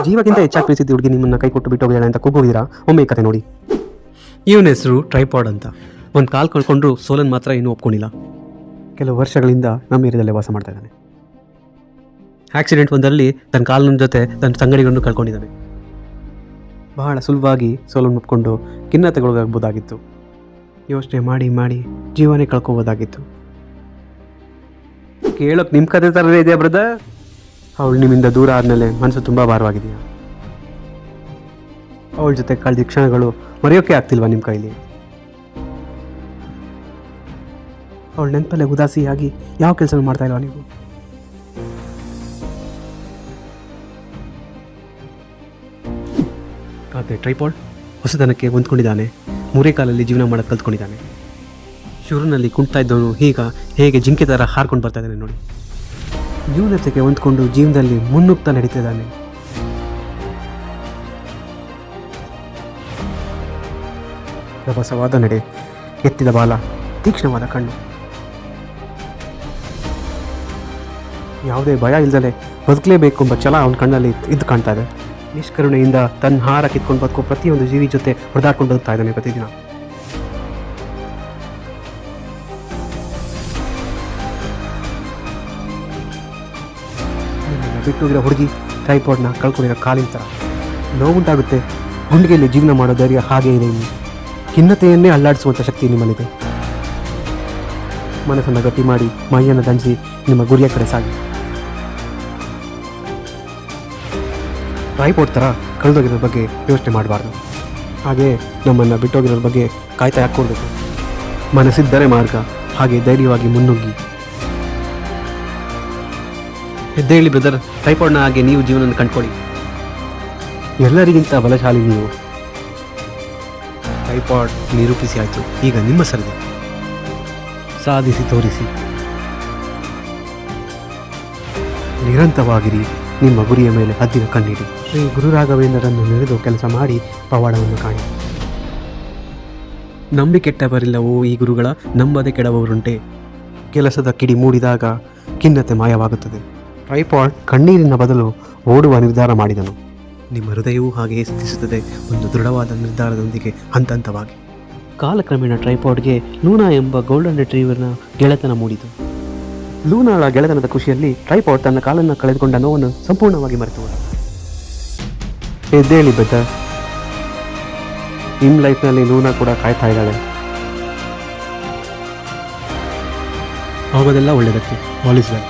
ಜೀವಕ್ಕಿಂತ ಹೆಚ್ಚಾಗಿ ಪ್ರೀತಿಸಿದ ಹುಡುಗಿ ನಿಮ್ಮನ್ನ ಕೈ ಕೊಟ್ಟು ಬಿಟ್ಟು ಹೋಗಿದ್ದಾಳೆ ಅಂತ ಕೂಗೋಗಿದ್ದೀರಾ? ಒಮ್ಮೆ ಈ ಕತೆ ನೋಡಿ. ಇವನ ಹೆಸರು ಟ್ರೈಪಾಡ್ ಅಂತ. ಒಂದು ಕಾಲು ಕಳ್ಕೊಂಡ್ರು ಸೋಲನ್ ಮಾತ್ರ ಇನ್ನೂ ಒಪ್ಕೊಂಡಿಲ್ಲ. ಕೆಲವು ವರ್ಷಗಳಿಂದ ನಮ್ಮ ಏರಿಯಾದಲ್ಲೇ ವಾಸ ಮಾಡ್ತಾ ಇದ್ದಾನೆ. ಆಕ್ಸಿಡೆಂಟ್ ಒಂದರಲ್ಲಿ ತನ್ನ ಕಾಲಿನ ಜೊತೆ ತನ್ನ ಸಂಗಡಿಗಳನ್ನು ಕಳ್ಕೊಂಡಿದ್ದಾನೆ. ಬಹಳ ಸುಲಭವಾಗಿ ಸೋಲನ್ನು ಒಪ್ಕೊಂಡು ಖಿನ್ನತೆಗೊಳಗಾಗ್ಬೋದಾಗಿತ್ತು. ಯೋಚನೆ ಮಾಡಿ ಮಾಡಿ ಜೀವನೇ ಕಳ್ಕೊಬೋದಾಗಿತ್ತು. ಕೇಳೋಕೆ ನಿಮ್ಮ ಕತೆ ಥರನೇ ಇದೆಯಾ ಬ್ರದರ್? ಅವಳು ನಿಮ್ಮಿಂದ ದೂರ ಆದಮೇಲೆ ಮನಸ್ಸು ತುಂಬ ಭಾರವಾಗಿದೆಯಾ? ಅವಳ ಜೊತೆ ಕಳೆದ ಕ್ಷಣಗಳು ಮರೆಯೋಕೆ ಆಗ್ತಿಲ್ವಾ ನಿಮ್ಮ ಕೈಲಿ? ಅವಳ ನೆನಪಲ್ಲೇ ಉದಾಸಿಯಾಗಿ ಯಾವ ಕೆಲಸ ಮಾಡ್ತಾ ಇಲ್ವಾ ನೀವು? ಆದರೆ ಟ್ರೈಪಾಡ್ ಹೊಸತನಕ್ಕೆ ಹೊಂದ್ಕೊಂಡಿದ್ದಾನೆ. ಮೂರೇ ಕಾಲಲ್ಲಿ ಜೀವನ ಮಾಡೋದು ಕಲ್ತ್ಕೊಂಡಿದ್ದಾನೆ. ಶುರುನಲ್ಲಿ ಕುಂಟ್ತಾ ಇದ್ದವನು ಈಗ ಹೇಗೆ ಜಿಂಕೆ ಥರ ಹಾರ್ಕೊಂಡು ಬರ್ತಾ ಇದ್ದಾನೆ ನೋಡಿ. ನ್ಯೂನತೆಗೆ ಹೊಂದ್ಕೊಂಡು ಜೀವನದಲ್ಲಿ ಮುನ್ನುಗ್ತಾ ನಡೀತಿದ್ದಾನೆ. ರಭಸವಾದ ನಡೆ, ಎತ್ತಿದ ಬಾಲ, ತೀಕ್ಷ್ಣವಾದ ಕಣ್ಣು, ಯಾವುದೇ ಭಯ ಇಲ್ಲದೆ ಬದುಕಲೇಬೇಕು ಎಂಬ ಛಲ ಅವನ ಕಣ್ಣಲ್ಲಿ ಇದ್ದು ಕಾಣ್ತಾ ಇದೆ. ನಿಷ್ಕರುಣೆಯಿಂದ ತನ್ನ ಹಾರ ಕಿತ್ಕೊಂಡು ಬದುಕೋ ಪ್ರತಿಯೊಂದು ಜೀವಿ ಜೊತೆ ಹೊಡೆದಾಡ್ಕೊಂಡು ಬದುಕ್ತಾ ಇದ್ದಾನೆ ಪ್ರತಿದಿನ. ಬಿಟ್ಟೋಗಿರೋ ಹುಡುಗಿ ಟ್ರೈಪಾಡ್ನ ಕಳ್ಕೊಂಡಿರೋ ಕಾಲಿನ ಥರ ನೋವುಂಟಾಗುತ್ತೆ. ಗುಂಡಿಗೆಯಲ್ಲಿ ಜೀವನ ಮಾಡೋ ಧೈರ್ಯ ಹಾಗೇ ಇದೆ. ಇನ್ನು ಖಿನ್ನತೆಯನ್ನೇ ಅಲ್ಲಾಡಿಸುವಂಥ ಶಕ್ತಿ ನಿಮ್ಮಲ್ಲಿದೆ. ಮನಸ್ಸನ್ನು ಗಟ್ಟಿ ಮಾಡಿ ಮೈಯನ್ನು ದಂಜಿಸಿ ನಿಮ್ಮ ಗುರಿಯ ಕಡೆ ಸಾಗಿ. ಟ್ರೈಪಾಡ್ ಥರ ಕಳೆದೋಗಿರೋ ಬಗ್ಗೆ ಯೋಚನೆ ಮಾಡಬಾರ್ದು. ಹಾಗೆ ನಮ್ಮನ್ನು ಬಿಟ್ಟೋಗಿರೋದ್ರ ಬಗ್ಗೆ ಕಾಯ್ತಾ ಹಾಕ್ಕೊಳ್ಬೇಕು. ಮನಸ್ಸಿದ್ದರೆ ಮಾರ್ಗ, ಹಾಗೆ ಧೈರ್ಯವಾಗಿ ಮುನ್ನುಗ್ಗಿ. ಎದ್ದೇಳಿ ಬ್ರದರ್, ಟ್ರೈಪಾಡ್ನ ಹಾಗೆ ನೀವು ಜೀವನ ಕಂಡುಕೊಳ್ಳಿ. ಎಲ್ಲರಿಗಿಂತ ಬಲಶಾಲಿ ನೀವು. ಟ್ರೈಪಾಡ್ ನಿರೂಪಿಸಿ ಆಯಿತು, ಈಗ ನಿಮ್ಮ ಸರದಿ. ಸಾಧಿಸಿ ತೋರಿಸಿ. ನಿರಂತರವಾಗಿರಿ. ನಿಮ್ಮ ಗುರಿಯ ಮೇಲೆ ಹದ್ದಿನ ಕಣ್ಣಿಡಿ. ಶ್ರೀ ಗುರು ರಾಘವೇಂದ್ರರನ್ನು ನೆನೆದು ಕೆಲಸ ಮಾಡಿ ಪವಾಡವನ್ನು ಕಾಣಿ. ನಂಬಿಕೆಟ್ಟವರಿಲ್ಲವೋ ಈ ಗುರುಗಳ, ನಂಬದೆ ಕೆಡವರುಂಟೆ. ಕೆಲಸದ ಕಿಡಿ ಮೂಡಿದಾಗ ಖಿನ್ನತೆ ಮಾಯವಾಗುತ್ತದೆ. ಟ್ರೈಪಾಡ್ ಕಣ್ಣೀರಿನ ಬದಲು ಓಡುವ ನಿರ್ಧಾರ ಮಾಡಿದನು. ನಿಮ್ಮ ಹೃದಯವೂ ಹಾಗೆಯೇ ಸಿದ್ಧಿಸುತ್ತದೆ, ಒಂದು ದೃಢವಾದ ನಿರ್ಧಾರದೊಂದಿಗೆ ಹಂತ ಹಂತವಾಗಿ. ಕಾಲಕ್ರಮೇಣ ಟ್ರೈಪಾಡ್ಗೆ ಲೂನಾ ಎಂಬ ಗೋಲ್ಡನ್ ರಿಟ್ರೀವರ್ನ ಗೆಳೆತನ ಮೂಡಿತು. ಲೂನಾಳ ಗೆಳೆತನದ ಖುಷಿಯಲ್ಲಿ ಟ್ರೈಪಾಡ್ ತನ್ನ ಕಾಲನ್ನು ಕಳೆದುಕೊಂಡ ನೋವನ್ನು ಸಂಪೂರ್ಣವಾಗಿ ಮರೆತು. ಎದ್ದೇಳಿ ಬೆದರ್, ನಿಮ್ಮ ಲೈಫ್ನಲ್ಲಿ ಲೂನಾ ಕೂಡ ಕಾಯ್ತಾ ಇದ್ದಾಳೆ. ಆಗೋದೆಲ್ಲ ಒಳ್ಳೆಯದಕ್ಕೆ. All is well.